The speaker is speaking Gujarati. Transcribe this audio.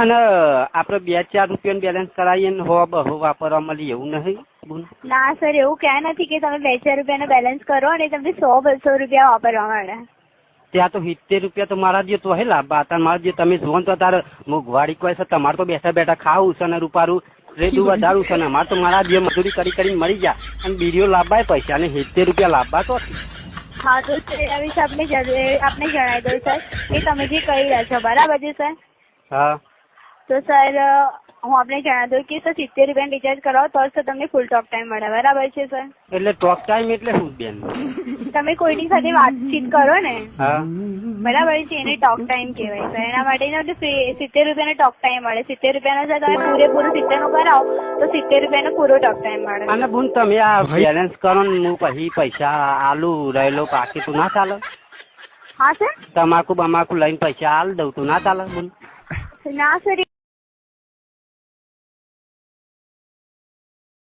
અને આપડે 2-4 રૂપિયાનું બેલેન્સ કરાવીએ ને 100-200 વાપરવા મળી એવું નહીં બોલ? ના સર, એવું ક્યાં નથી કે તમે 2-4 રૂપિયાનું બેલેન્સ કરો અને તમને 100-200 રૂપિયા વાપરવા મળે. ત્યાં તો 70 રૂપિયા તો મારા જે તો હે લાભ હતા મારા જે તમે જુઓ તો તારે મોંઘવારી કોઈ છે તમારે તો બેઠા બેઠા ખાવું છે ને રૂપારું રેડું વધારું છે ને અમારે તો મારા જે મજૂરી કરીને મળી ગયા અને બીડીઓ લાભા પૈસા ને 70 રૂપિયા લાભા તો. હા તો એના વિશે આપણે જણાવી દઉં સર. એ તમે જે કહી રહ્યા છો બરાબર છે સર? હા તો સર હું આપણે જણાવી દઉં કે સર 70 રૂપિયાનું રિચાર્જ કરાવો તો સર તમને ફૂલ ટોક ટાઈમ મળે. બરાબર છે સર? એટલે ટોક ટાઈમ એટલે શું બેન? તમે કોઈની સાથે વાતચીત કરો ને, હા બરાબર છે, એને ટોક ટાઈમ કહેવાય સર. એના માટે 70 રૂપિયાનો ટોક ટાઈમ મળે. 70 રૂપિયાનો સર તમે પૂરેપૂરું 70 નું કરાવો તો 70 રૂપિયાનો પૂરો ટોક ટાઈમ મળે. અને બોન તમે આ બેલેન્સ કરો ને હું પછી પૈસા આલુ રહેલો બાકી તું ના ચાલે? હા સર. તમાકુ બમાકુ લઈને પૈસા આલ દઉં તું ના ચાલે બોન? ના સર.